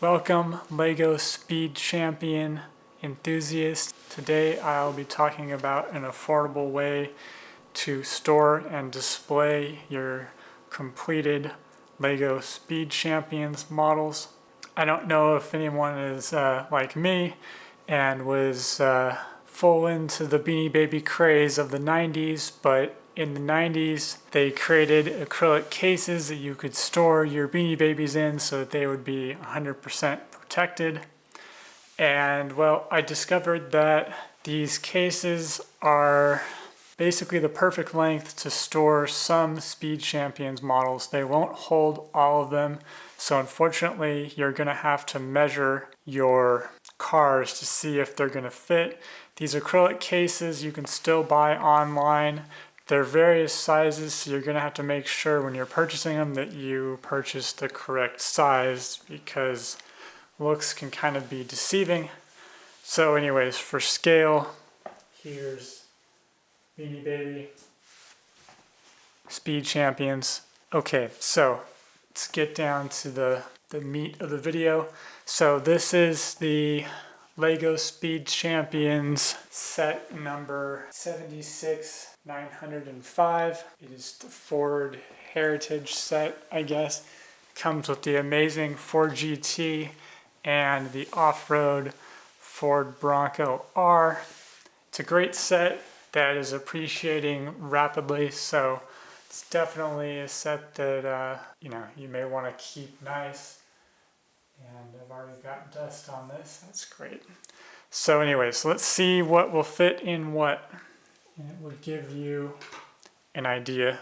Welcome LEGO Speed Champion enthusiasts. Today I'll be talking about an affordable way to store and display your completed LEGO Speed Champions models. I don't know if anyone is like me and was full into the Beanie Baby craze of the 90s, but in the 90s they created acrylic cases that you could store your Beanie Babies in so that they would be 100% protected. And well, I discovered that these cases are basically the perfect length to store some Speed Champions models. They won't hold all of them, so unfortunately you're going to have to measure your cars to see if they're going to fit. These acrylic cases you can still buy online. They're various sizes, so you're going to have to make sure when you're purchasing them that you purchase the correct size, because looks can kind of be deceiving. So anyways, for scale, here's Beanie Baby Speed Champions. Okay, so let's get down to the meat of the video. So this is the LEGO Speed Champions set number 76905. It is the Ford Heritage set, I guess. Comes with the amazing Ford GT and the off-road Ford Bronco R. It's a great set that is appreciating rapidly, so it's definitely a set that you may want to keep nice. And I've already got dust on this. That's great. So anyways, let's see what will fit in what, and it will give you an idea.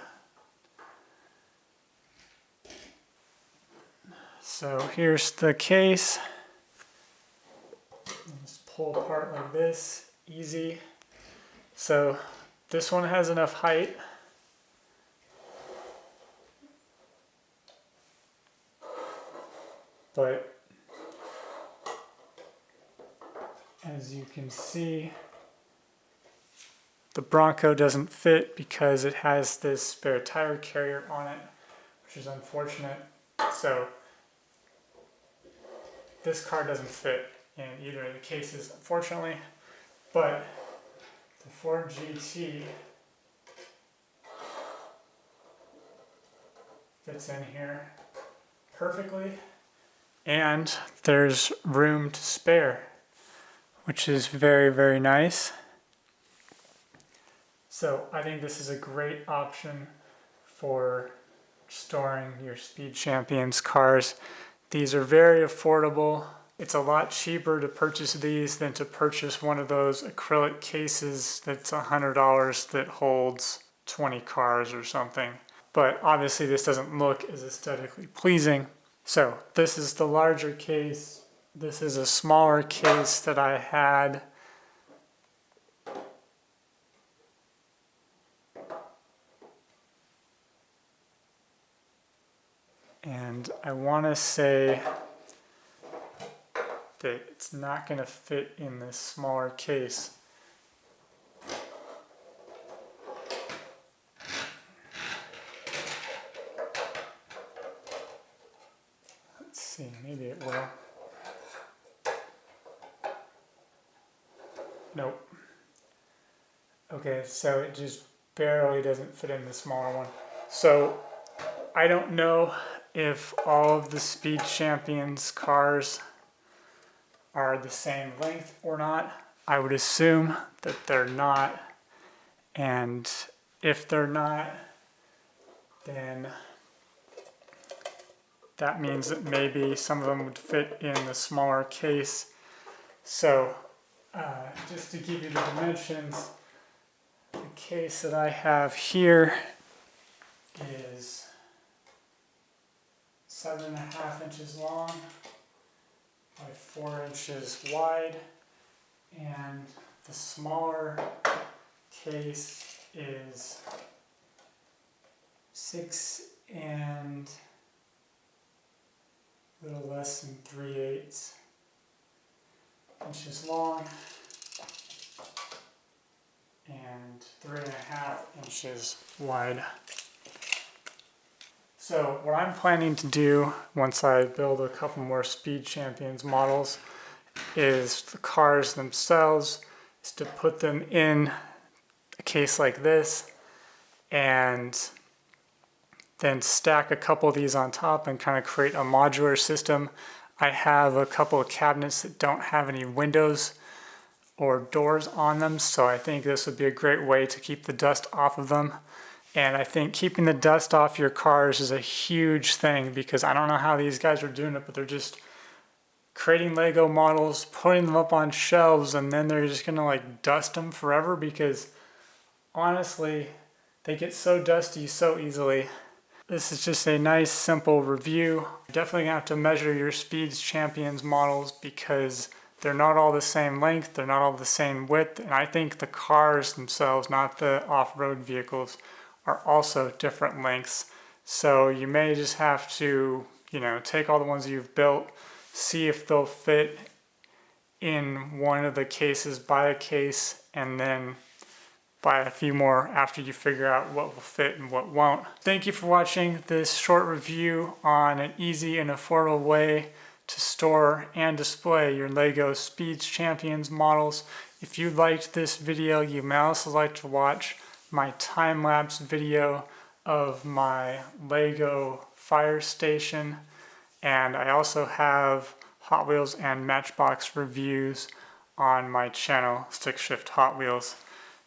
So here's the case. Just pull apart like this, easy. So this one has enough height. But as you can see, the Bronco doesn't fit because it has this spare tire carrier on it, which is unfortunate. So this car doesn't fit in either of the cases, unfortunately. But the Ford GT fits in here perfectly. And there's room to spare, which is very, very nice. So I think this is a great option for storing your Speed Champions cars. These are very affordable. It's a lot cheaper to purchase these than to purchase one of those acrylic cases that's $100 that holds 20 cars or something. But obviously this doesn't look as aesthetically pleasing. So this is the larger case. This is a smaller case that I had. And I want to say that it's not going to fit in this smaller case. Let's see, maybe it will. Nope. Okay, so it just barely doesn't fit in the smaller one. So I don't know if all of the Speed Champions cars are the same length or not. I would assume that they're not. And if they're not, then that means that maybe some of them would fit in the smaller case. So just to give you the dimensions, the case that I have here is 7.5 inches long by 4 inches wide, and the smaller case is 6 and a little less than 3/8 inches long and 3.5 inches wide. So what I'm planning to do once I build a couple more Speed Champions models is the cars themselves, is to put them in a case like this and then stack a couple of these on top and kind of create a modular system. I have a couple of cabinets that don't have any windows or doors on them, so I think this would be a great way to keep the dust off of them. And I think keeping the dust off your cars is a huge thing, because I don't know how these guys are doing it, but they're just creating Lego models, putting them up on shelves, and then they're just gonna like dust them forever, because honestly, they get so dusty so easily. This is just a nice simple review. You're definitely gonna have to measure your Speed Champions models because they're not all the same length, they're not all the same width, and I think the cars themselves, not the off-road vehicles, are also different lengths. So you may just have to, take all the ones you've built, see if they'll fit in one of the cases, buy a case, and then buy a few more after you figure out what will fit and what won't. Thank you for watching this short review on an easy and affordable way to store and display your Lego Speed Champions models. If you liked this video, you may also like to watch my time-lapse video of my Lego fire station, and I also have Hot Wheels and Matchbox reviews on my channel, Stick Shift Hot Wheels.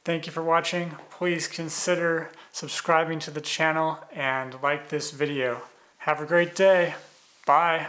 Thank you for watching. Please consider subscribing to the channel and like this video. Have a great day. Bye.